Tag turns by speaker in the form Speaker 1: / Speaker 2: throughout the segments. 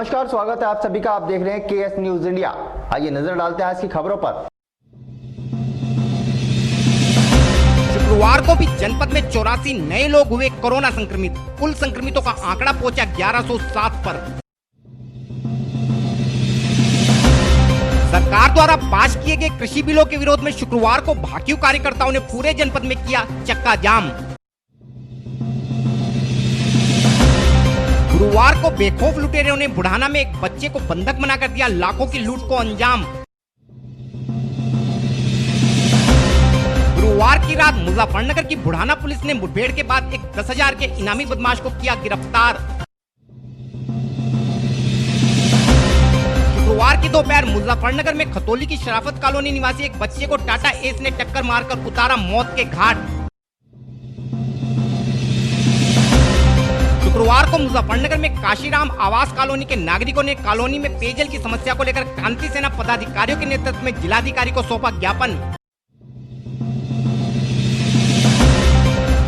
Speaker 1: नमस्कार, स्वागत है आप सभी का। आप देख रहे हैं केएस न्यूज इंडिया। आइए नजर डालते हैं आज की खबरों पर।
Speaker 2: शुक्रवार को भी जनपद में 84 नए लोग हुए कोरोना संक्रमित। कुल संक्रमितों का आंकड़ा पहुंचा 1107 पर। सरकार द्वारा पास किए गए कृषि बिलों के विरोध में शुक्रवार को भाकियू कार्यकर्ताओं ने पूरे जनपद में किया चक्का जाम। गुरुवार को बेखौफ लुटेरों ने बुढ़ाना में एक बच्चे को बंधक बनाकर दिया लाखों की लूट को अंजाम। गुरुवार की रात मुजफ्फरनगर की बुढ़ाना पुलिस ने मुठभेड़ के बाद एक 10,000 के इनामी बदमाश को किया गिरफ्तार। शुक्रवार की दोपहर मुजफ्फरनगर में खतौली की शराफत कॉलोनी निवासी एक बच्चे को टाटा एस ने टक्कर मारकर उतारा मौत के घाट। शुक्रवार को मुजफ्फरनगर में काशीराम आवास कॉलोनी के नागरिकों ने कॉलोनी में पेयजल की समस्या को लेकर क्रांति सेना पदाधिकारियों के नेतृत्व में जिलाधिकारी को सौंपा ज्ञापन।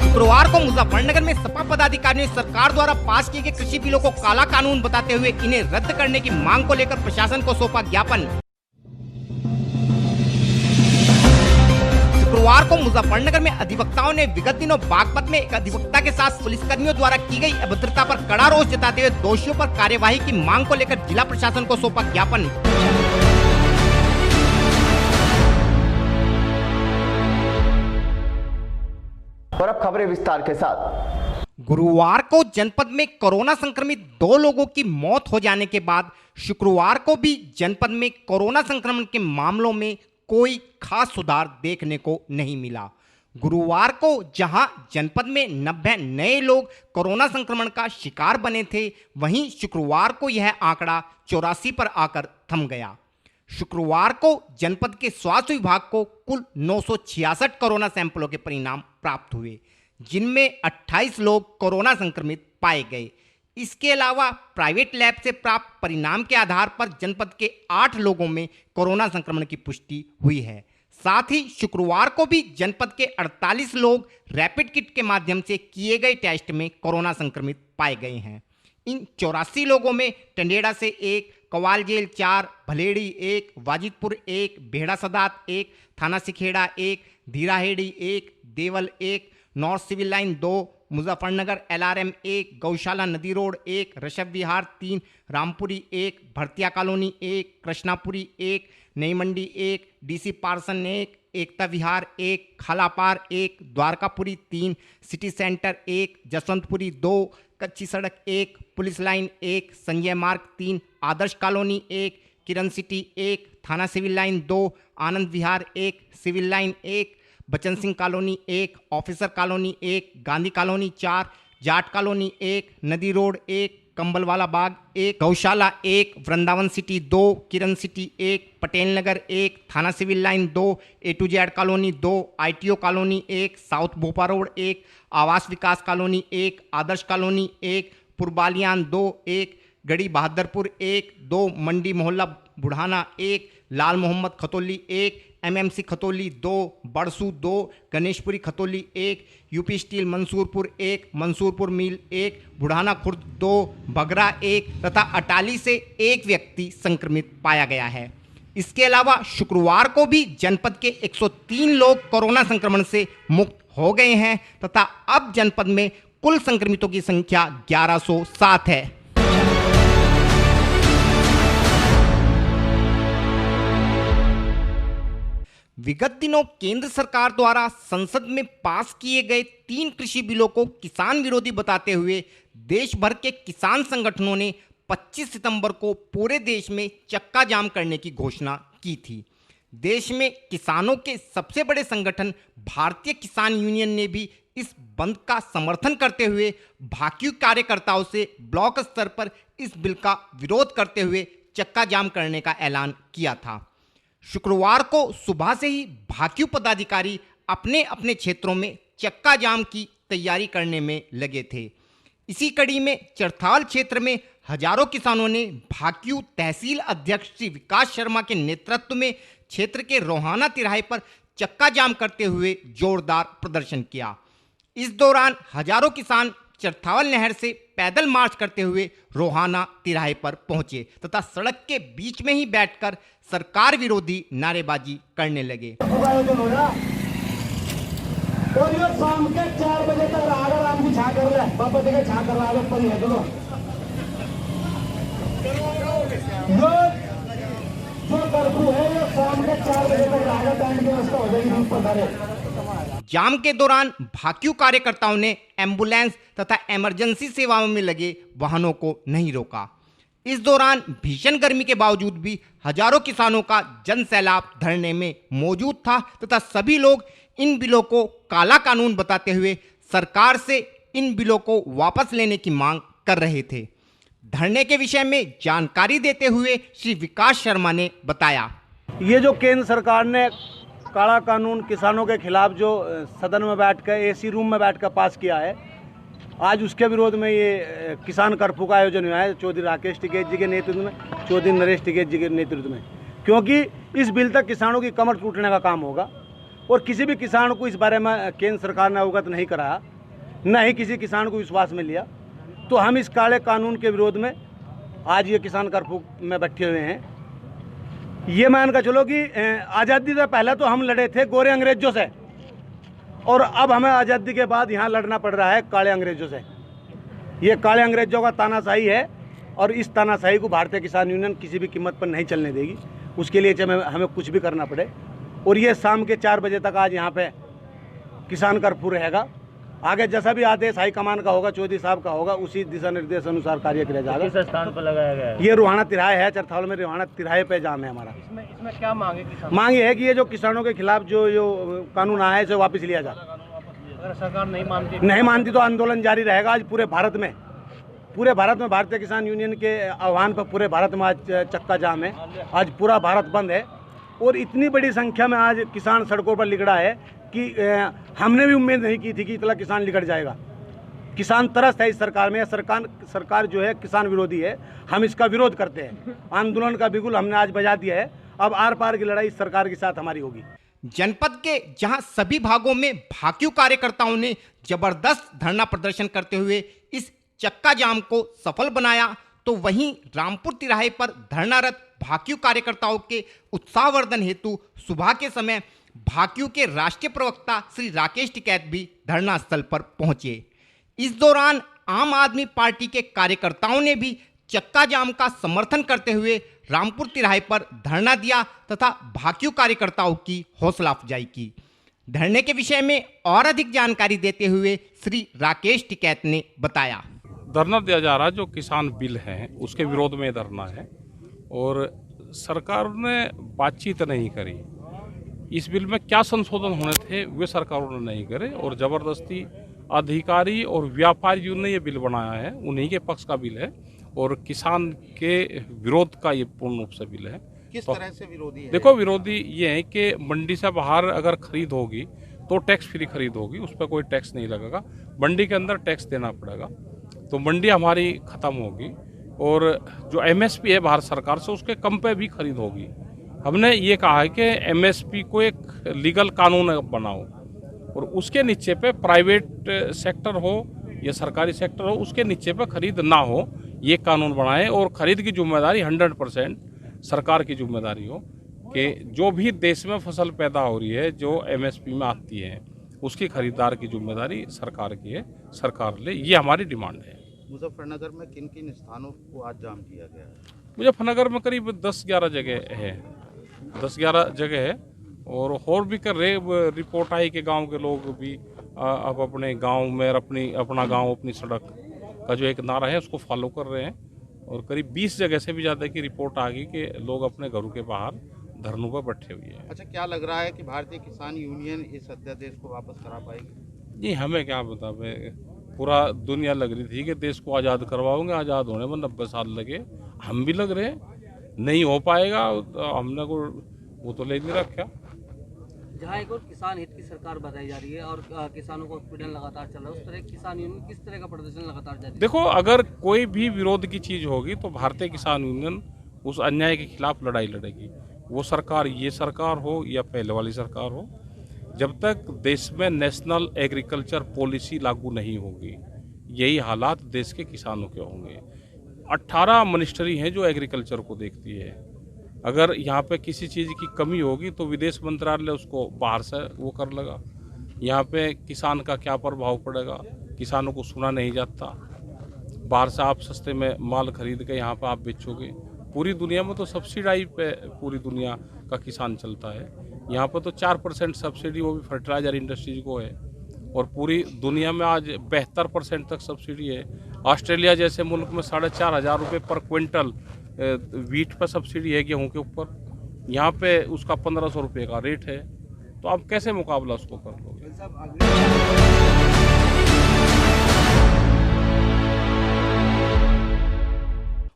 Speaker 2: शुक्रवार को मुजफ्फरनगर में सपा पदाधिकारियों ने सरकार द्वारा पास किए गए कृषि बिलों को काला कानून बताते हुए इन्हें रद्द करने की मांग को लेकर प्रशासन को सौंपा ज्ञापन। शुक्रवार को मुजफ्फरनगर में अधिवक्ताओं ने विगत दिनों बागपत में एक अधिवक्ता के साथ पुलिसकर्मियों द्वारा की गई अभद्रता पर कड़ा रोष जताते हुए दोषियों पर कार्यवाही की मांग को लेकर जिला प्रशासन को सौंपा ज्ञापन।
Speaker 1: और अब खबरें विस्तार के साथ।
Speaker 2: गुरुवार को जनपद में कोरोना संक्रमित 2 लोगों की मौत हो जाने के बाद शुक्रवार को भी जनपद में कोरोना संक्रमण के मामलों में कोई खास सुधार देखने को नहीं मिला। गुरुवार को जहां जनपद में 90 नए लोग कोरोना संक्रमण का शिकार बने थे, वहीं शुक्रवार को यह आंकड़ा 84 पर आकर थम गया। शुक्रवार को जनपद के स्वास्थ्य विभाग को कुल 966 कोरोना सैंपलों के परिणाम प्राप्त हुए, जिनमें 28 लोग कोरोना संक्रमित पाए गए। इसके अलावा प्राइवेट लैब से प्राप्त परिणाम के आधार पर जनपद के 8 लोगों में कोरोना संक्रमण की पुष्टि हुई है। साथ ही शुक्रवार को भी जनपद के 48 लोग रैपिड किट के माध्यम से किए गए टेस्ट में कोरोना संक्रमित पाए गए हैं। इन 84 लोगों में टंडेड़ा से 1, कवाल जेल 4, भलेड़ी 1, वाजिदपुर 1, बेहड़ा सदात 1, थाना Sikhera 1, Dhiraheri 1, Deval 1, north civil line 2, Muzaffarnagar LRM 1, Gaushala Nadi road 1, Rishabh Vihar 3, Rampuri 1, Bhartiya colony 1, Krishnapuri 1, Nai Mandi 1, DC पार्सन 1, एकता विहार 1, खालापार 1, द्वारकापुरी 3, सिटी सेंटर 1, जसवंतपुरी 2, कच्ची सड़क 1, पुलिस लाइन 1, संजय मार्ग 3, आदर्श कॉलोनी 1, किरण सिटी 1, थाना civil line 2, Anand Vihar 1, civil line 1, Bachan Singh colony 1, officer colony 1, Gandhi colony 4, Jat colony 1, Nadi road 1, Kambalwala Bagh 1, Gaushala 1, Vrindavan city 2, Kiran city 1, Patel Nagar 1, थाना civil line 2, A to Z colony 2, ITO colony 1, south Bhopa road 1, Awas Vikas colony 1, Adarsh colony 1, Purbaliyan 2, 1, Garhi Bahadurpur 1, 2, Mandi Mohalla Budhana 1, Lal Mohammad Khatauli 1, MMC Khatauli 2, Badsu 2, Ganeshpuri Khatauli 1, UP steel Mansurpur 1, Mansurpur mill 1, Budhana Khurd 2, Bagra 1 तथा अटाली से 1 व्यक्ति संक्रमित पाया गया है। इसके अलावा शुक्रवार को भी जनपद के 103 लोग कोरोना संक्रमण से मुक्त हो गए हैं तथा अब जनपद में कुल संक्रमितों की संख्या 1107 है। विगत दिनों केंद्र सरकार द्वारा संसद में पास किए गए 3 कृषि बिलों को किसान विरोधी बताते हुए देश भर के किसान संगठनों ने 25 सितंबर को पूरे देश में चक्का जाम करने की घोषणा की थी। देश में किसानों के सबसे बड़े संगठन भारतीय किसान यूनियन ने भी इस बंद का समर्थन करते हुए भाकियू कार्यकर्ताओं से ब्लॉक स्तर पर इस बिल का विरोध करते हुए चक्का जाम करने का ऐलान किया था। शुक्रवार को सुबह से ही भाकियू पदाधिकारी अपने अपने क्षेत्रों में चक्का जाम की तैयारी करने में लगे थे। इसी कड़ी में चरथाल क्षेत्र में हजारों किसानों ने भाकियू तहसील अध्यक्ष श्री विकास शर्मा के नेतृत्व में क्षेत्र के रोहाना तिराहे पर चक्का जाम करते हुए जोरदार प्रदर्शन किया। इस दौरान हजारों किसान चरथावल नहर से पैदल मार्च करते हुए रोहाना तिराहे पर पहुंचे तथा सड़क के बीच में ही बैठकर सरकार विरोधी नारेबाजी करने लगे।
Speaker 3: और ये शाम के 4 बजे तक अगर आपकी छा कर रहा है बाबा देखा छा कर रहा है पर है चलो जो कर्फ्यू है ये शाम के 4 बजे तक राजा टाइम की व्यवस्था हो जाएगी रूप पर।
Speaker 2: जाम के दौरान भाकियू कार्यकर्ताओं ने एम्बुलेंस तथा इमरजेंसी सेवाओं में लगे वाहनों को नहीं रोका। इस दौरान भीषण गर्मी के बावजूद भी हजारों किसानों का जन सैलाब धरने में मौजूद था तथा सभी लोग इन बिलों को काला कानून बताते हुए सरकार से इन बिलों को वापस लेने की मांग कर रहे थे। धरने के विषय में जानकारी देते हुए श्री विकास शर्मा ने बताया,
Speaker 3: ये जो केंद्र सरकार ने काला कानून किसानों के खिलाफ जो सदन में बैठकर एसी रूम में बैठकर पास किया है, आज उसके विरोध में ये किसान कर्फ्यू का आयोजन हुआ है चौधरी राकेश टिकैत जी के नेतृत्व में, चौधरी नरेश टिकैत जी के नेतृत्व में, क्योंकि इस बिल तक किसानों की कमर टूटने का काम होगा और किसी भी किसान को इस बारे में केंद्र सरकार ने अवगत नहीं कराया, न ही किसी किसान को विश्वास में लिया। तो हम इस काले कानून के विरोध में आज ये किसान कर्फ्यू में बैठे हुए हैं। ये मान कर चलो कि आज़ादी से पहले तो हम लड़े थे गोरे अंग्रेजों से और अब हमें आज़ादी के बाद यहाँ लड़ना पड़ रहा है काले अंग्रेजों से। ये काले अंग्रेजों का तानाशाही है और इस तानाशाही को भारतीय किसान यूनियन किसी भी कीमत पर नहीं चलने देगी। उसके लिए चाहे हमें कुछ भी करना पड़े। और ये शाम के 4 बजे तक आज यहाँ पे किसान कर्फ्यू रहेगा। आगे जैसा भी आदेश हाईकमान का होगा, चौधरी साहब का होगा, उसी दिशा निर्देश अनुसार कार्य किया जाएगा।
Speaker 4: किस स्थान पर लगाया गया है?
Speaker 3: ये रोहाना तिराहे है, चरथावल में रोहाना तिराहे पे जाम है हमारा।
Speaker 4: इसमें क्या मांग है किसान?
Speaker 3: मांग ये है कि ये जो किसानों के खिलाफ जो कानून आया है इसे वापस लिया जाए।
Speaker 4: अगर सरकार नहीं
Speaker 3: मानती तो आंदोलन जारी रहेगा। आज पूरे भारत में भारतीय किसान यूनियन के आह्वान पर पूरे भारत में आज चक्का जाम है। आज पूरा भारत बंद है और इतनी बड़ी संख्या में आज किसान सड़कों पर लिगड़ा है कि हमने भी उम्मीद नहीं की थी कि इतना किसान लिगड़ जाएगा। किसान तरस है इस सरकार में। सरकार जो है किसान विरोधी है। हम इसका विरोध करते हैं। आंदोलन का बिगुल हमने आज बजा दिया है। अब आर पार की लड़ाई इस सरकार के साथ हमारी होगी।
Speaker 2: जनपद के जहां सभी भागों में भाकियू कार्यकर्ताओं ने जबरदस्त धरना प्रदर्शन करते हुए इस चक्का जाम को सफल बनाया, तो वहीं रामपुर तिराहे पर धरनारत भाकियू कार्यकर्ताओं के उत्साहवर्धन हेतु सुबह के समय भाकियू के राष्ट्रीय प्रवक्ता श्री राकेश टिकैत भी धरना स्थल पर पहुंचे। इस दौरान आम आदमी पार्टी के कार्यकर्ताओं ने भी चक्का जाम का समर्थन करते हुए रामपुर तिराहे पर धरना दिया तथा भाकियू कार्यकर्ताओं की हौसला अफजाई की। धरने के विषय में और अधिक जानकारी देते हुए श्री राकेश टिकैत ने बताया,
Speaker 5: धरना दिया जा रहा है जो किसान बिल है उसके विरोध में धरना है और सरकार ने बातचीत नहीं करी। इस बिल में क्या संशोधन होने थे वे सरकारों ने नहीं करे और ज़बरदस्ती अधिकारी और व्यापारियों ने ये बिल बनाया है। उन्हीं के पक्ष का बिल है और किसान के विरोध का ये पूर्ण रूप से बिल है।
Speaker 1: किस तरह से विरोधी है?
Speaker 5: देखो, विरोधी ये है कि मंडी से बाहर अगर खरीद होगी तो टैक्स फ्री खरीद होगी, उस पर कोई टैक्स नहीं लगेगा। मंडी के अंदर टैक्स देना पड़ेगा, तो मंडी हमारी ख़त्म होगी और जो एमएसपी है भारत सरकार से उसके कम पे भी खरीद होगी। हमने ये कहा है कि एमएसपी को एक लीगल कानून बनाओ और उसके नीचे पे प्राइवेट सेक्टर हो या सरकारी सेक्टर हो, उसके नीचे पे खरीद ना हो, ये कानून बनाए और खरीद की जिम्मेदारी 100% सरकार की जिम्मेदारी हो कि जो भी देश में फसल पैदा हो रही है जो एमएसपी में आती है उसकी खरीदार की जिम्मेदारी सरकार की है, सरकार ले। ये हमारी डिमांड है।
Speaker 1: मुजफ्फरनगर में किन किन स्थानों को आज जाम किया गया है?
Speaker 5: मुजफ्फरनगर में करीब 10-11 जगह है, 10-11 जगह है और भी कर रहे। रिपोर्ट आई कि गांव के लोग भी अब अपने गांव में अपना गांव अपनी सड़क का जो एक नारा है उसको फॉलो कर रहे हैं और करीब 20 जगह से भी ज़्यादा की रिपोर्ट आ गई कि लोग अपने घरों के बाहर धरनों पर बैठे हुए हैं।
Speaker 1: अच्छा, क्या लग रहा है कि भारतीय किसान यूनियन इस अध्यादेश को वापस करा पाएगी?
Speaker 5: जी, हमें क्या बता, पूरा दुनिया लग रही थी कि देश को आज़ाद करवाओगे, आज़ाद होने में 90 साल लगे, हम भी लग रहे हैं, नहीं हो पाएगा। हमने को वो तो ले नहीं रखा।
Speaker 4: जहाँ एक और किसान हित की सरकार बताई जा रही है और किसानों को उत्पीड़न लगातार चल रहा है, उस तरह किसान यूनियन किस तरह का प्रदर्शन लगातार जारी है?
Speaker 5: देखो, अगर कोई भी विरोध की चीज़ होगी तो भारतीय किसान यूनियन उस अन्याय के खिलाफ लड़ाई लड़ेगी। वो सरकार ये सरकार हो या पहले वाली सरकार हो, जब तक देश में नेशनल एग्रीकल्चर पॉलिसी लागू नहीं होगी, यही हालात देश के किसानों के होंगे। 18 मिनिस्ट्री हैं जो एग्रीकल्चर को देखती है। अगर यहाँ पे किसी चीज़ की कमी होगी तो विदेश मंत्रालय उसको बाहर से वो कर लेगा। यहाँ पे किसान का क्या प्रभाव पड़ेगा, किसानों को सुना नहीं जाता। बाहर से आप सस्ते में माल खरीद के यहाँ पे आप बेचोगे। पूरी दुनिया में तो सब्सिडाई पे पूरी दुनिया का किसान चलता है। यहाँ पर तो 4% सब्सिडी वो भी फर्टिलाइजर इंडस्ट्रीज को है, और पूरी दुनिया में आज 72% तक सब्सिडी है। ऑस्ट्रेलिया जैसे मुल्क में 4,500 रुपये पर क्विंटल वीट पर सब्सिडी है, गेहूं के ऊपर। यहाँ पे उसका 1,500 रुपये का रेट है। तो आप कैसे मुकाबला उसको कर लोगे?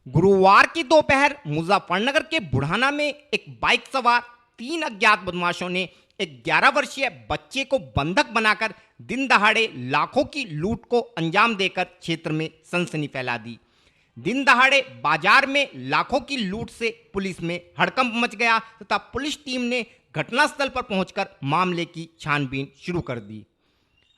Speaker 2: गुरुवार की दोपहर मुजफ्फरनगर के बुढ़ाना में एक बाइक सवार 3 अज्ञात बदमाशों ने एक 11 वर्षीय बच्चे को बंधक बनाकर दिन दहाड़े लाखों की लूट को अंजाम देकर क्षेत्र में सनसनी फैला दी। दिन दहाड़े बाजार में लाखों की लूट से पुलिस में हड़कंप मच गया तथा पुलिस टीम ने घटनास्थल पर पहुंचकर मामले की छानबीन शुरू कर दी।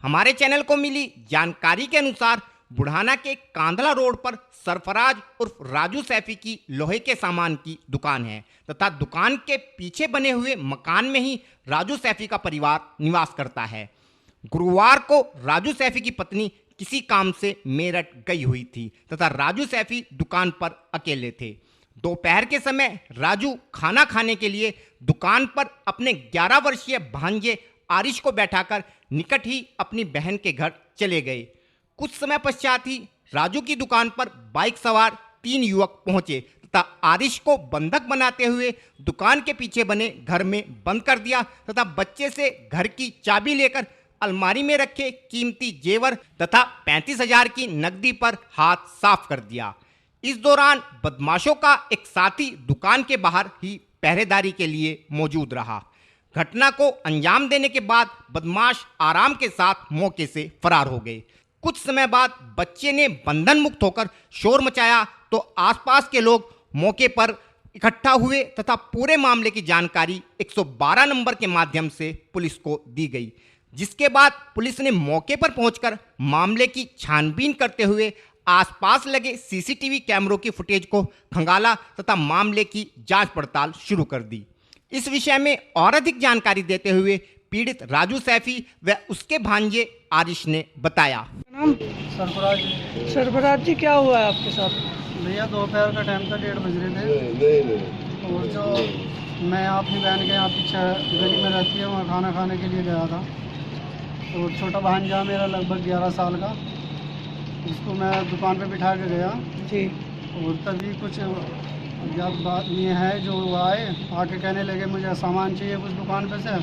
Speaker 2: हमारे चैनल को मिली जानकारी के अनुसार बुढ़ाना के कांधला रोड पर सरफराज उर्फ राजू सैफी की लोहे के सामान की दुकान है तथा दुकान के पीछे बने हुए मकान में ही राजू सैफी का परिवार निवास करता है। गुरुवार को राजू सैफी की पत्नी किसी काम से मेरठ गई हुई थी तथा राजू सैफी दुकान पर अकेले थे। दोपहर के समय राजू खाना खाने के लिए दुकान पर अपने 11 वर्षीय भांजे आरिश को बैठाकर निकट ही अपनी बहन के घर चले गए। कुछ समय पश्चात ही राजू की दुकान पर बाइक सवार 3 युवक पहुंचे तथा आरिश को बंधक बनाते हुए दुकान के पीछे बने घर में बंद कर दिया तथा बच्चे से घर की चाबी लेकर अलमारी में रखे कीमती जेवर तथा 35,000 की नकदी पर हाथ साफ कर दिया। इस दौरान बदमाशों का एक साथी दुकान के बाहर ही पहरेदारी के लिए मौजूद रहा। घटना को अंजाम देने के बाद बदमाश आराम के साथ मौके से फरार हो गए। कुछ समय बाद बच्चे ने बंधन मुक्त होकर शोर मचाया तो आसपास के लोग मौके पर इकट्ठा हुए तथा पूरे मामले की जानकारी 112 नंबर के माध्यम से पुलिस को दी गई, जिसके बाद पुलिस ने मौके पर पहुंचकर मामले की छानबीन करते हुए आसपास लगे सीसीटीवी कैमरों की फुटेज को खंगाला तथा मामले की जांच पड़ताल शुरू कर दी। इस विषय में और अधिक जानकारी देते हुए पीड़ित राजू सैफी व उसके भांजे आरिश ने बताया।
Speaker 6: नाम
Speaker 3: सरफराज
Speaker 6: सरफराज जी, क्या हुआ है आपके साथ?
Speaker 3: भैया दोपहर का टाइम था, 1:30 बज रहे थे, और जो मैं अपनी बहन के यहाँ पीछे गली में रहती है वहाँ खाना खाने के लिए गया था। तो छोटा भांजा मेरा लगभग 11 साल का, उसको मैं दुकान पे बिठा के गया
Speaker 6: जी।
Speaker 3: और तभी कुछ जब बात ये है जो आए आके कहने लगे मुझे सामान चाहिए उस दुकान पे से।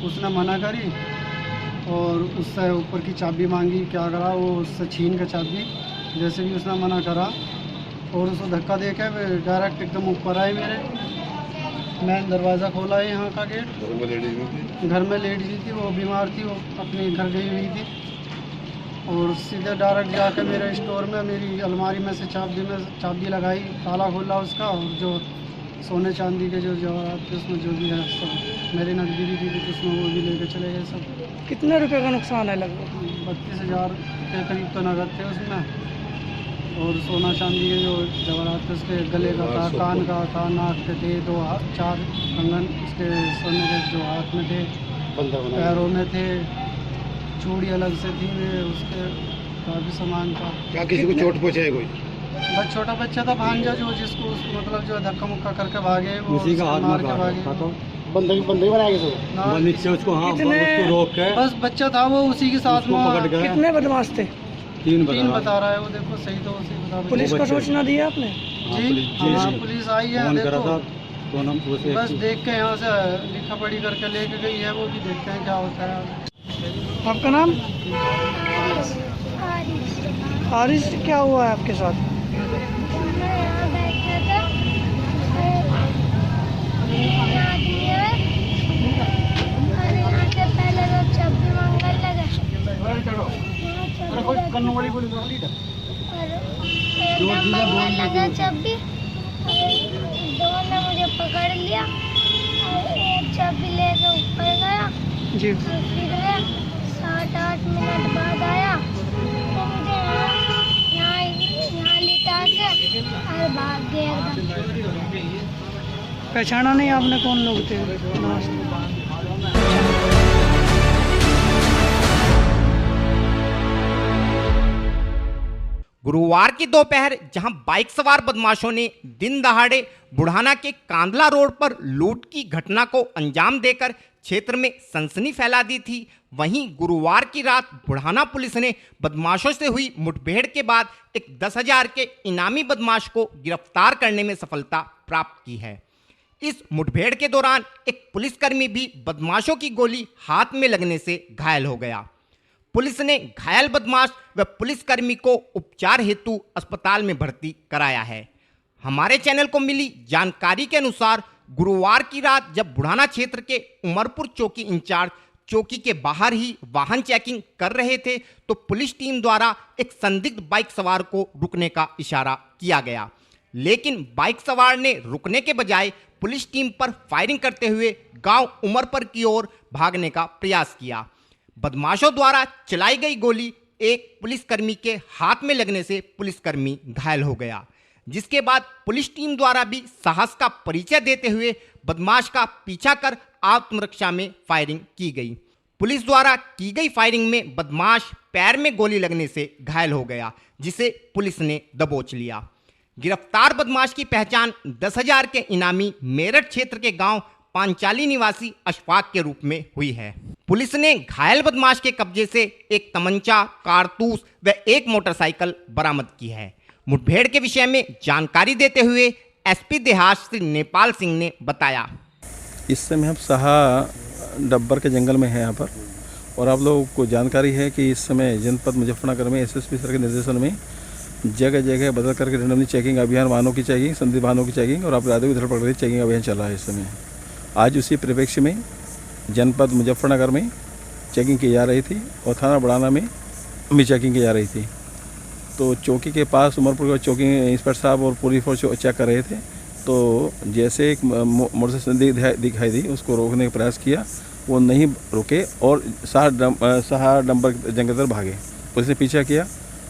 Speaker 3: उसने मना करी और उससे ऊपर की चाबी मांगी। क्या करा, वो उससे छीन के चाबी, जैसे भी उसने मना करा और उसको धक्का दे के डायरेक्ट एकदम ऊपर आए मेरे। मैंने दरवाज़ा खोला है यहाँ का गेट। घर में लेट गई थी, वो बीमार थी, वो अपने घर गई हुई थी। और सीधे डायरेक्ट जाके मेरे स्टोर में मेरी अलमारी में से चाबी लगाई, ताला खोला उसका, और जो सोने चांदी के जो जवाहरात थे उसमें जो भी है सब, मेरी नकदी भी थी कुछ उसमें, वो भी लेके चले गए सब।
Speaker 6: कितने रुपए का नुकसान है लगभग?
Speaker 3: 32,000 के करीब तो नगद थे उसमें, और सोना चांदी के जो जवाहरात थे उसके गले का था, कान का था, नाक के थे, 4 कंगन उसके सोने के जो हाथ में थे, पैरों में थे, चूड़ी अलग से थी, उसके काफ़ी सामान था।
Speaker 7: क्या किसी को चोट पहुँचा है कोई?
Speaker 3: बस छोटा बच्चा था भांजा जो जिसको मतलब जो धक्का मुक्का करके भागे, वो
Speaker 7: उसी का हाथ
Speaker 3: मार के भागे।
Speaker 7: बंदे बनाएंगे सब नीचे उसको, हाँ उसको रोक के
Speaker 3: बस बच्चा था वो उसी के साथ में
Speaker 7: पकड़ गए।
Speaker 6: कितने बदमाश थे?
Speaker 7: 3
Speaker 3: बता रहा है वो, देखो सही तो उसी बता।
Speaker 6: पुलिस को सूचना दी आपने?
Speaker 3: जी हाँ, पुलिस आई है, देखो बस देख के यहाँ से लिखा पढ़ी करके लेके गई है, वो भी देखते हैं क्या होता है।
Speaker 6: आपका नाम? आरिश। क्या हुआ है आपके साथ?
Speaker 8: मैं यहाँ बैठा था, आदमी है और यहाँ के पहले तो चाबी मांगने लगे और बोलने लगा चाबी। दो ने मुझे पकड़ लिया और एक चाबी लेके ऊपर गया
Speaker 6: जी।
Speaker 8: फिर 7-8 मिनट बाद आया तो मुझे और भाग गए एकदम।
Speaker 6: पहचाना नहीं आपने कौन लोग थे? नमस्ते।
Speaker 2: गुरुवार की दोपहर जहां बाइक सवार बदमाशों ने दिन दहाड़े बुढ़ाना के कांदला रोड पर लूट की घटना को अंजाम देकर क्षेत्र में सनसनी फैला दी थी, वहीं गुरुवार की रात बुढ़ाना पुलिस ने बदमाशों से हुई मुठभेड़ के बाद एक 10,000 के इनामी बदमाश को गिरफ्तार करने में सफलता प्राप्त की है। इस मुठभेड़ के दौरान एक पुलिसकर्मी भी बदमाशों की गोली हाथ में लगने से घायल हो गया। पुलिस ने घायल बदमाश व पुलिसकर्मी को उपचार हेतु अस्पताल में भर्ती कराया है। हमारे चैनल को मिली जानकारी के अनुसार गुरुवार की रात जब बुढ़ाना क्षेत्र के उमरपुर चौकी इंचार्ज चौकी के बाहर ही वाहन चेकिंग कर रहे थे तो पुलिस टीम द्वारा एक संदिग्ध बाइक सवार को रुकने का इशारा किया गया, लेकिन बाइक सवार ने रुकने के बजाय पुलिस टीम पर फायरिंग करते हुए गांव उमरपुर की ओर भागने का प्रयास किया। बदमाशों द्वारा चलाई गई गोली एक पुलिसकर्मी के हाथ में लगने से पुलिसकर्मी घायल हो गया, जिसके बाद पुलिस टीम द्वारा भी साहस का परिचय देते हुए बदमाश का पीछा कर आत्मरक्षा में फायरिंग की गई। पुलिस द्वारा की गई फायरिंग में बदमाश पैर में गोली लगने से घायल हो गया, जिसे पुलिस ने दबोच लिया। गिरफ्तार बदमाश की पहचान 10,000 के इनामी मेरठ क्षेत्र के गांव पांचाली निवासी अशफाक के रूप में हुई है। पुलिस ने घायल बदमाश के कब्जे से एक तमंचा, कारतूस व एक मोटरसाइकिल बरामद की है। मुठभेड़ के विषय में जानकारी देते हुए एसपी देहात श्री नेपाल सिंह ने बताया,
Speaker 9: इस समय हम साहा डब्बर के जंगल में हैं यहाँ पर, और आप लोगों को जानकारी है कि इस समय जनपद मुजफ्फरनगर में एसएसपी सर के निर्देशन में जगह जगह बदल करके रेंडमली चेकिंग अभियान, वाहनों की चेकिंग, संदिग्ध वाहनों की चेकिंग और अपराधियों की धरपकड़ की चेकिंग अभियान चल रहा है इस समय। आज उसी परिप्रेक्ष्य में जनपद मुजफ्फरनगर में चेकिंग की जा रही थी और थाना बुढ़ाना में भी चेकिंग की जा रही थी। तो चौकी के पास उमरपुर के चौकी इंस्पेक्टर साहब और पुलिस फोर्स चेक कर रहे थे, तो जैसे एक मोटरसाइकिल दिखाई दी, उसको रोकने का प्रयास किया, वो नहीं रुके और साहा डंबर जंगल तरफ भागे। पुलिस ने पीछा किया,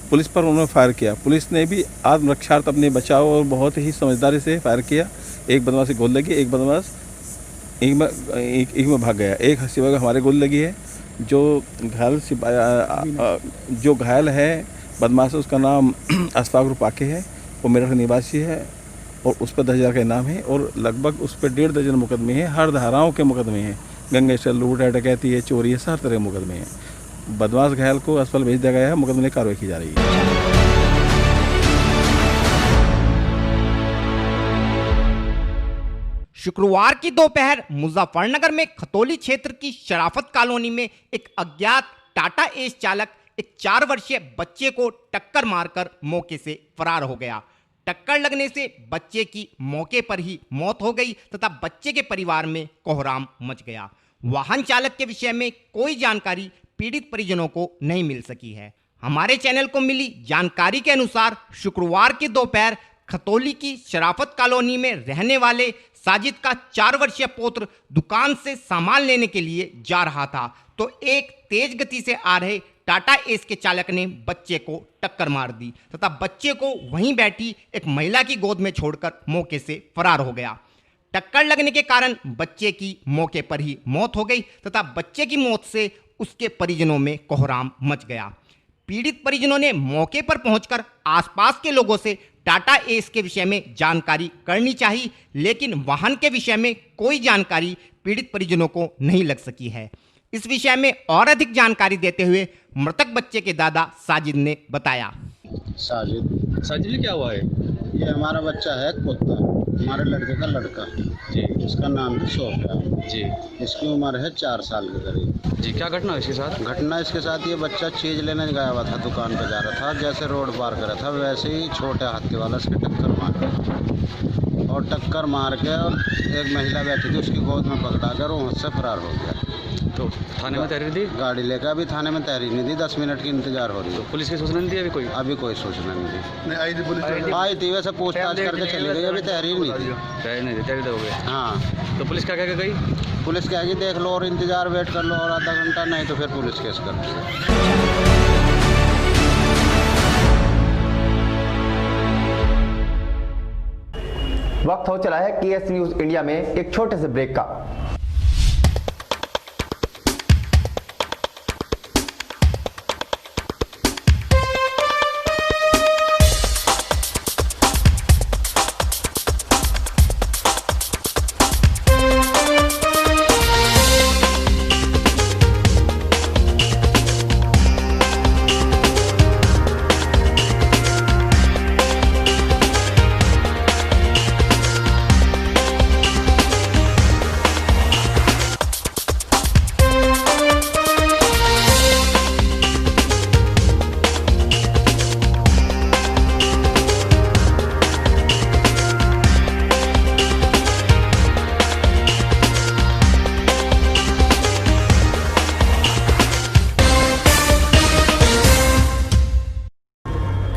Speaker 9: पुलिस पर उन्होंने फायर किया। पुलिस ने भी आत्मरक्षार्थ अपने बचाव और बहुत ही समझदारी से फायर किया। एक बदमाश की गोली लगी, एक बदमाश एक में भाग गया। एक सिपाही हमारे गोली लगी है। जो घायल है बदमाश, उसका नाम अशफाक रुपाके है, वो मेरठ निवासी है और उस पर 10,000 का इनाम है और लगभग उस पर 1.5 दर्जन मुकदमे हैं। हर धाराओं के मुकदमे हैं, गंगा स्टल, लूट, डकैती है, चोरी है, हर तरह के मुकदमे हैं। बदमाश घायल को अस्पताल भेज दिया गया है, मुकदमे की कार्रवाई की जा रही है।
Speaker 2: शुक्रवार की दोपहर मुजफ्फरनगर में खतौली क्षेत्र की शराफत कॉलोनी में एक अज्ञात टाटा एस चालक एक 4 वर्षीय बच्चे को टक्कर मारकर मौके से फरार हो गया। टक्कर लगने से बच्चे की मौके पर ही मौत हो गई तथा बच्चे के परिवार में कोहराम मच गया। वाहन चालक के विषय में कोई जानकारी पीड़ित परिजनों को नहीं मिल सकी है। हमारे चैनल को मिली जानकारी के अनुसार शुक्रवार की दोपहर खतौली की शराफत कॉलोनी में रहने वाले साजिद का 4 वर्षीय पुत्र दुकान से सामान लेने के लिए जा रहा था तो एक तेज गति से आ रहे टाटा एस के चालक ने बच्चे को टक्कर मार दी तथा बच्चे को वहीं बैठी एक महिला की गोद में छोड़कर मौके से फरार हो गया। टक्कर लगने के कारण बच्चे की मौके पर ही मौत हो गई तथा बच्चे की मौत से उसके परिजनों में कोहराम मच गया। पीड़ित परिजनों ने मौके पर पहुंचकर आसपास के लोगों से टाटा एस के विषय में जानकारी करनी चाहिए, लेकिन वाहन के विषय में कोई जानकारी पीड़ित परिजनों को नहीं लग सकी है। इस विषय में और अधिक जानकारी देते हुए मृतक बच्चे के दादा साजिद ने बताया।
Speaker 7: साजिद क्या हुआ है?
Speaker 10: ये हमारा बच्चा है, कुत्ता, हमारे लड़के का लड़का
Speaker 7: जी।
Speaker 10: इसका नाम है सोफिया
Speaker 7: जी।
Speaker 10: इसकी उम्र है 4 साल के करीब
Speaker 7: जी। क्या घटना इसके साथ?
Speaker 10: घटना इसके साथ ये बच्चा चीज़ लेने गया हुआ था, दुकान पे जा रहा था, जैसे रोड पार कर रहा था वैसे ही छोटे हाथी वाला इसके टक्कर मार गया और टक्कर मार के और एक महिला बैठी थी उसकी गोद में पकड़ा कर वहाँ से फरार हो गया।
Speaker 7: तो थाने में तहरीर दी?
Speaker 10: गाड़ी लेकर अभी थाने में तहरीर नहीं दी, 10 मिनट की इंतजार हो रही है।
Speaker 7: तो पुलिस की सूचना नहीं दी? अभी
Speaker 10: कोई सूचना नहीं दी। आई थी वैसे पूछताछ करके चली गई, अभी तहरीर नहीं दी।
Speaker 7: तहरीर हो गई?
Speaker 10: हाँ।
Speaker 7: तो पुलिस क्या कह गई?
Speaker 10: पुलिस कहेगी देख लो और इंतजार वेट कर लो और आधा घंटा, नहीं तो फिर पुलिस केस कर लो।
Speaker 1: वक्त हो चला है केएस न्यूज इंडिया में एक छोटे से ब्रेक का।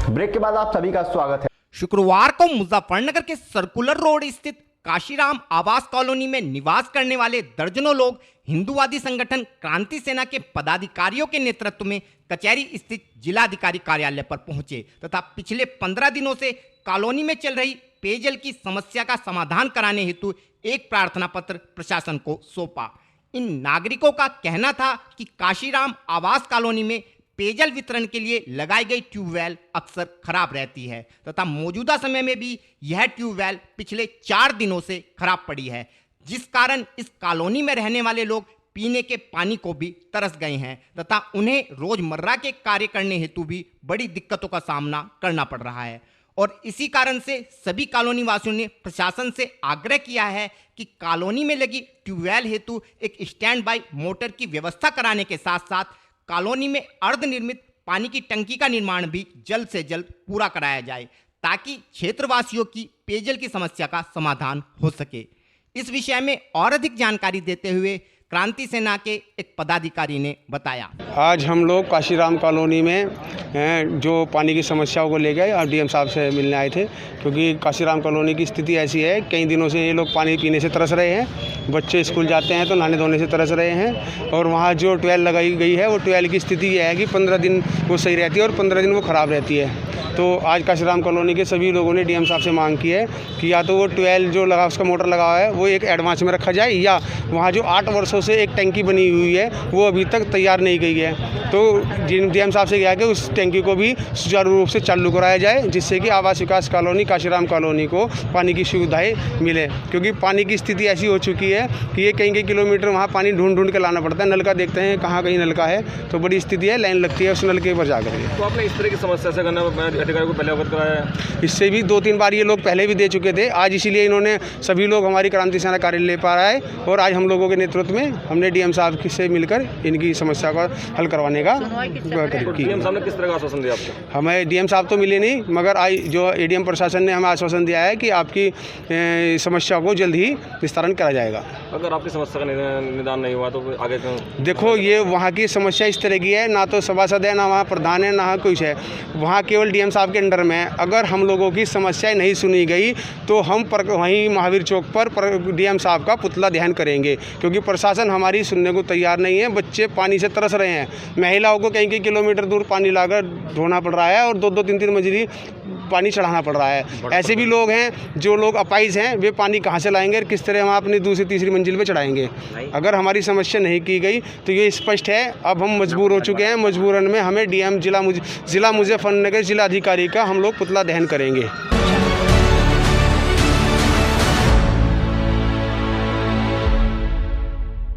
Speaker 1: ब्रेक के बाद आप सभी का स्वागत है।
Speaker 2: शुक्रवार को मुजफ्फरनगर के सर्कुलर रोड स्थित काशीराम आवास कॉलोनी में निवास करने वाले दर्जनों लोग हिंदूवादी संगठन क्रांति सेना के पदाधिकारियों के नेतृत्व में कचहरी स्थित जिलाधिकारी कार्यालय पर पहुंचे तथा पिछले 15 दिनों से कॉलोनी में चल रही पेयजल की समस्या का समाधान कराने हेतु एक प्रार्थना पत्र प्रशासन को सौंपा। इन नागरिकों का कहना था कि काशीराम आवास कॉलोनी में पेयजल वितरण के लिए लगाई गई ट्यूबवेल अक्सर खराब रहती है तथा मौजूदा समय में भी यह ट्यूबवेल पिछले 4 दिनों से खराब पड़ी है, जिस कारण इस कॉलोनी में रहने वाले लोग पीने के पानी को भी तरस गए हैं तथा उन्हें रोजमर्रा के कार्य करने हेतु भी बड़ी दिक्कतों का सामना करना पड़ रहा है। और इसी कारण से सभी कॉलोनी वासियों ने प्रशासन से आग्रह किया है कि कॉलोनी में लगी ट्यूबवेल हेतु एक स्टैंड बाय मोटर की व्यवस्था कराने के साथ साथ कॉलोनी में अर्धनिर्मित पानी की टंकी का निर्माण भी जल्द से जल्द पूरा कराया जाए ताकि क्षेत्रवासियों की पेयजल की समस्या का समाधान हो सके। इस विषय में और अधिक जानकारी देते हुए क्रांति सेना के एक पदाधिकारी ने बताया,
Speaker 11: आज हम लोग काशीराम कॉलोनी में जो पानी की समस्याओं को ले गए और डीएम साहब से मिलने आए थे, क्योंकि काशीराम कॉलोनी की स्थिति ऐसी है कई दिनों से ये लोग पानी पीने से तरस रहे हैं, बच्चे स्कूल जाते हैं तो नहाने धोने से तरस रहे हैं और वहाँ जो ट्वेल लगाई गई है वो ट्वेल की स्थिति ये है कि 15 दिन वो सही रहती है और 15 दिन वो ख़राब रहती है। तो आज काशीराम कॉलोनी के सभी लोगों ने डीएम साहब से मांग की है कि या तो वो ट्वेल जो लगा उसका मोटर लगा हुआ है वो एक एडवांस में रखा जाए, या वहाँ जो 8 वर्षों से एक टैंकी बनी हुई है वो अभी तक तैयार नहीं गई है, तो डीएम साहब से कहा कि उस टैंकी को भी सुचारू रूप से चालू कराया जाए, जिससे कि आवास विकास कॉलोनी काशीराम कॉलोनी को पानी की सुविधाएं मिले। क्योंकि पानी की स्थिति ऐसी हो चुकी है कि ये कई किलोमीटर वहाँ पानी ढूंढ के लाना पड़ता है, नलका देखते हैं कहाँ कहीं नलका है, तो बड़ी स्थिति है, लाइन लगती है उस नलके पर जाकर।
Speaker 12: तो आपने इस तरह की समस्या से अधिकारी को पहले अवगत कराया है?
Speaker 11: इससे भी 2-3 बार ये लोग पहले भी दे चुके थे, आज इसीलिए इन्होंने सभी लोग हमारी क्रांति सेना कार्यालय पर आए और आज हम लोगों के नेतृत्व में हमने डीएम साहब से मिलकर इनकी समस्या का हल करवाने का
Speaker 12: डीएम साहब ने किस तरह का आश्वासन दिया आपको?
Speaker 11: हमें डीएम साहब तो मिले नहीं, मगर आज जो एडीएम प्रशासन ने हमें आश्वासन दिया है कि आपकी समस्या को जल्द ही निस्तारण करा जाएगा।
Speaker 12: अगर आपकी समस्या का निदान नहीं हुआ तो आगे क्यों?
Speaker 11: देखो, ये वहाँ की समस्या इस तरह की है, ना तो सभासद है, ना वहाँ प्रधान है, ना कुछ है, वहाँ केवल डीएम साहब के अंडर में। अगर हम लोगों की समस्याएं नहीं सुनी गई तो हम वहीं महावीर चौक पर डीएम साहब का पुतला दहन करेंगे, क्योंकि प्रशासन हमारी सुनने को तैयार नहीं है। बच्चे पानी से तरस रहे हैं, महिलाओं को कई किलोमीटर दूर पानी लाकर धोना पड़ रहा है और 2-2, 3-3 मंजिली पानी चढ़ाना पड़ रहा है। ऐसे भी लोग हैं जो लोग अपाइज हैं, वे पानी कहाँ से लाएंगे और किस तरह हम अपनी 2-3 मंजिल पे चढ़ाएंगे। अगर हमारी समस्या नहीं की गई तो ये स्पष्ट है, अब हम मजबूर हो चुके हैं, मजबूरन में हमें डीएम जिला मुजफ्फरनगर जिलाधिकारी का हम लोग पुतला दहन करेंगे।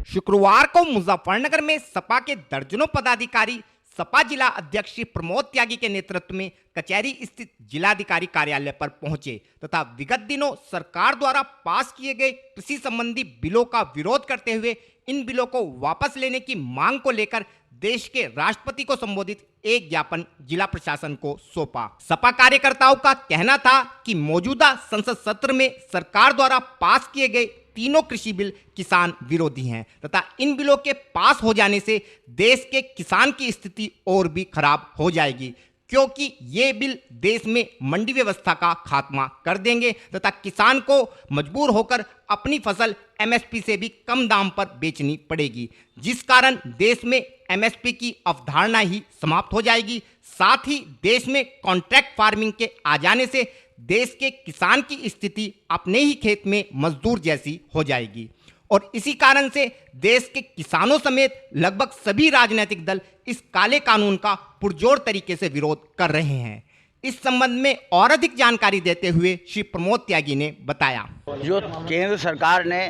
Speaker 2: शुक्रवार को मुजफ्फरनगर में सपा के दर्जनों पदाधिकारी सपा जिला अध्यक्ष श्री प्रमोद त्यागी के नेतृत्व में कचहरी स्थित जिलाधिकारी कार्यालय पर पहुंचे तथा विगत दिनों सरकार द्वारा पास किए गए कृषि संबंधी बिलों का विरोध करते हुए इन बिलों को वापस लेने की मांग को लेकर देश के राष्ट्रपति को संबोधित एक ज्ञापन जिला प्रशासन को सौंपा। सपा कार्यकर्ताओं का कहना था कि मौजूदा संसद सत्र में सरकार द्वारा पास किए गए तीनों कृषि बिल किसान विरोधी हैं तथा इन बिलों के पास हो जाने से देश के किसान की स्थिति और भी खराब हो जाएगी, क्योंकि ये बिल देश में मंडी व्यवस्था का खात्मा कर देंगे तथा किसान को मजबूर होकर अपनी फसल एमएसपी से भी कम दाम पर बेचनी पड़ेगी, जिस कारण देश में एमएसपी की अवधारणा ही समाप्त हो जाएगी। साथ ही देश में कॉन्ट्रैक्ट फार्मिंग के आ जाने से देश के किसान की स्थिति अपने ही खेत में मजदूर जैसी हो जाएगी और इसी कारण से देश के किसानों समेत लगभग सभी राजनीतिक दल इस काले कानून का पुरजोर तरीके से विरोध कर रहे हैं। इस संबंध में और अधिक जानकारी देते हुए श्री प्रमोद त्यागी ने बताया।
Speaker 13: जो केंद्र सरकार ने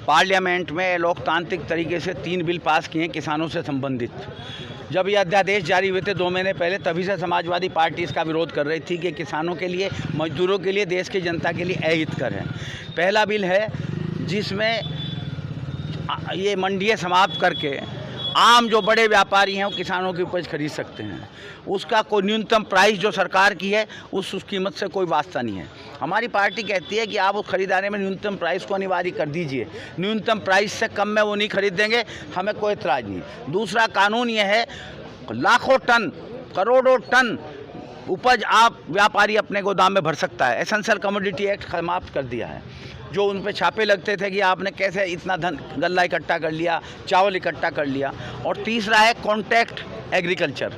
Speaker 13: पार्लियामेंट में लोकतांत्रिक तरीके से 3 बिल पास किए किसानों से संबंधित, जब ये अध्यादेश जारी हुए थे 2 महीने पहले, तभी से समाजवादी पार्टी इसका विरोध कर रही थी कि किसानों के लिए, मजदूरों के लिए, देश की जनता के लिए अहितकर है। पहला बिल है जिसमें ये मंडियाँ समाप्त करके आम जो बड़े व्यापारी हैं वो किसानों की उपज खरीद सकते हैं। उसका कोई न्यूनतम प्राइस जो सरकार की है उस कीमत से कोई वास्ता नहीं है। हमारी पार्टी कहती है कि आप उस खरीदारे में न्यूनतम प्राइस को अनिवार्य कर दीजिए। न्यूनतम प्राइस से कम में वो नहीं खरीदेंगे, हमें कोई एतराज़ नहीं। दूसरा कानून ये है, लाखों टन, करोड़ों टन उपज आप व्यापारी अपने गोदाम में भर सकता है। एसेंशियल कमोडिटी एक्ट समाप्त कर दिया है। जो उन पे छापे लगते थे कि आपने कैसे इतना धन गल्ला इकट्ठा कर लिया, चावल इकट्ठा कर लिया। और तीसरा है कॉन्ट्रैक्ट एग्रीकल्चर।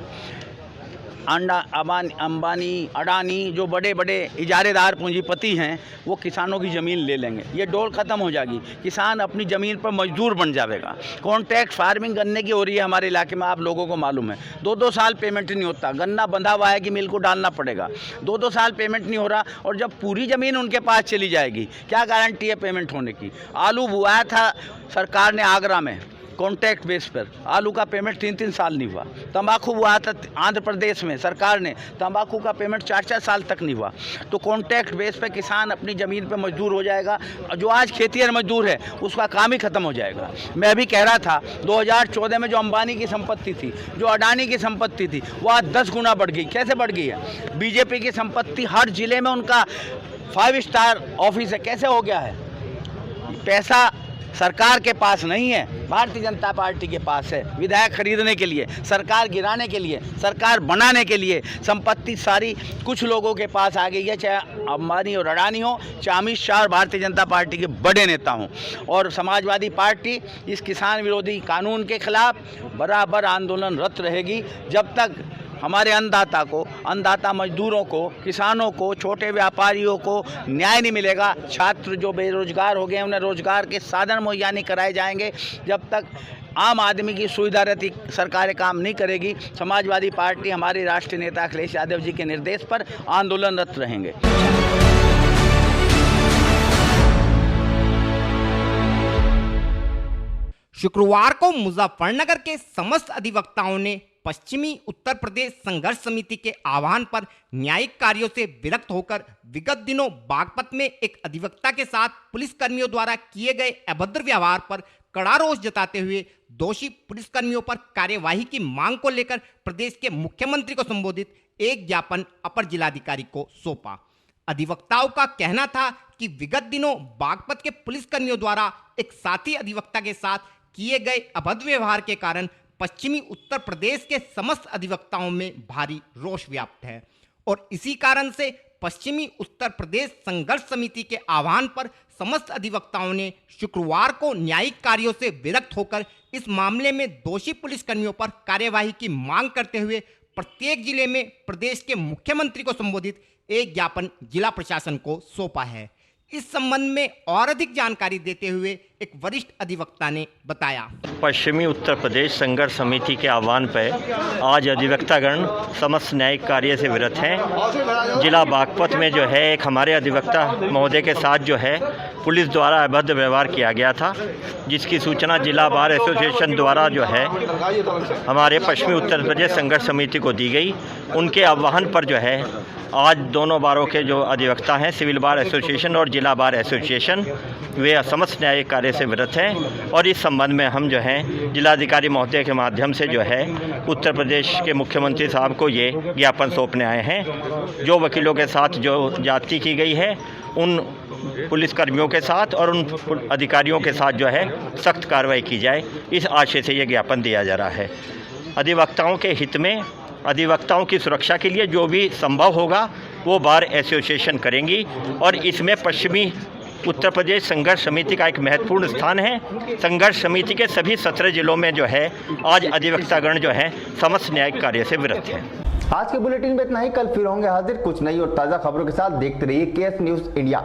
Speaker 13: अंबानी, अडानी जो बड़े बड़े इजारेदार पूंजीपति हैं वो किसानों की ज़मीन ले लेंगे। ये डोल ख़त्म हो जाएगी, किसान अपनी ज़मीन पर मजदूर बन जाएगा। कॉन्ट्रैक्ट फार्मिंग गन्ने की हो रही है हमारे इलाके में, आप लोगों को मालूम है। 2-2 साल पेमेंट नहीं होता। गन्ना बंधा हुआ है कि मिल को डालना पड़ेगा, 2-2 साल पेमेंट नहीं हो रहा। और जब पूरी ज़मीन उनके पास चली जाएगी, क्या गारंटी है पेमेंट होने की। आलू बुआया था सरकार ने आगरा में कॉन्ट्रैक्ट बेस पर, आलू का पेमेंट 3-3 साल नहीं हुआ। तंबाकू हुआ था आंध्र प्रदेश में, सरकार ने तंबाकू का पेमेंट 4-4 साल तक नहीं हुआ। तो कॉन्ट्रैक्ट बेस पर किसान अपनी ज़मीन पर मजदूर हो जाएगा। जो आज खेतिहर मजदूर है उसका काम ही ख़त्म हो जाएगा। मैं अभी कह रहा था 2014 में जो अंबानी की संपत्ति थी, जो अडानी की संपत्ति थी, वो आज 10 गुना बढ़ गई। कैसे बढ़ गई है? बीजेपी की संपत्ति, हर जिले में उनका 5 स्टार ऑफिस है। कैसे हो गया है? पैसा सरकार के पास नहीं है, भारतीय जनता पार्टी के पास है। विधायक खरीदने के लिए, सरकार गिराने के लिए, सरकार बनाने के लिए संपत्ति सारी कुछ लोगों के पास आ गई है, चाहे अंबानी और अडानी हो, चाहे अमित शाह और भारतीय जनता पार्टी के बड़े नेता हों। और समाजवादी पार्टी इस किसान विरोधी कानून के खिलाफ बराबर आंदोलनरत रहेगी जब तक हमारे अन्नदाता मजदूरों को, किसानों को, छोटे व्यापारियों को न्याय नहीं मिलेगा। छात्र जो बेरोजगार हो गए उन्हें रोजगार के साधन मुहैया नहीं कराए जाएंगे। जब तक आम आदमी की सुविधा रहती सरकारें काम नहीं करेगी। समाजवादी पार्टी हमारे राष्ट्रीय नेता अखिलेश यादव जी के निर्देश पर आंदोलनरत रहेंगे।
Speaker 2: शुक्रवार को मुजफ्फरनगर के समस्त अधिवक्ताओं ने पश्चिमी उत्तर प्रदेश संघर्ष समिति के आह्वान पर न्यायिक कार्यों से विरक्त होकर विगत दिनों बागपत में एक अधिवक्ता के साथ पुलिसकर्मियों द्वारा किए गए अभद्र व्यवहार पर कड़ा रोष जताते हुए दोषी पुलिसकर्मियों पर कार्यवाही की मांग को लेकर प्रदेश के मुख्यमंत्री को संबोधित एक ज्ञापन अपर जिलाधिकारी को सौंपा। अधिवक्ताओं का कहना था कि विगत दिनों बागपत के पुलिसकर्मियों द्वारा एक साथी अधिवक्ता के साथ किए गए अभद्र व्यवहार के कारण पश्चिमी उत्तर प्रदेश के समस्त अधिवक्ताओं में भारी रोष व्याप्त है और इसी कारण से पश्चिमी उत्तर प्रदेश संघर्ष समिति के आह्वान पर समस्त अधिवक्ताओं ने शुक्रवार को न्यायिक कार्यों से विरक्त होकर इस मामले में दोषी पुलिसकर्मियों पर कार्यवाही की मांग करते हुए प्रत्येक जिले में प्रदेश के मुख्यमंत्री को संबोधित एक ज्ञापन जिला प्रशासन को सौंपा है। इस संबंध में और अधिक जानकारी देते हुए एक वरिष्ठ अधिवक्ता ने बताया।
Speaker 14: पश्चिमी उत्तर प्रदेश संघर्ष समिति के आह्वान पर आज अधिवक्तागण समस्त न्यायिक कार्य से विरत हैं। जिला बागपत में जो है एक हमारे अधिवक्ता महोदय के साथ जो है पुलिस द्वारा अभद्र व्यवहार किया गया था, जिसकी सूचना जिला बार एसोसिएशन द्वारा जो है हमारे पश्चिमी उत्तर प्रदेश संघर्ष समिति को दी गई। उनके आह्वान पर जो है आज दोनों बारों के जो अधिवक्ता हैं, सिविल बार एसोसिएशन और जिला बार एसोसिएशन, वे समस्त न्यायिक कार्य से विरत हैं और इस संबंध में हम जो है जिलाधिकारी महोदय के माध्यम से जो है उत्तर प्रदेश के मुख्यमंत्री साहब को ये ज्ञापन सौंपने आए हैं। जो वकीलों के साथ जो जाति की गई है उन पुलिसकर्मियों के साथ और उन अधिकारियों के साथ जो है सख्त कार्रवाई की जाए, इस आशय से ये ज्ञापन दिया जा रहा है। अधिवक्ताओं के हित में, अधिवक्ताओं की सुरक्षा के लिए जो भी संभव होगा वो बार एसोसिएशन करेंगी और इसमें पश्चिमी उत्तर प्रदेश संघर्ष समिति का एक महत्वपूर्ण स्थान है। संघर्ष समिति के सभी 17 जिलों में जो है आज अधिवक्तागण जो है समस्त न्यायिक कार्य से विरत हैं।
Speaker 1: आज के बुलेटिन में इतना ही। कल फिर होंगे हाजिर कुछ नई और ताजा खबरों के साथ। देखते रहिए केएस न्यूज इंडिया।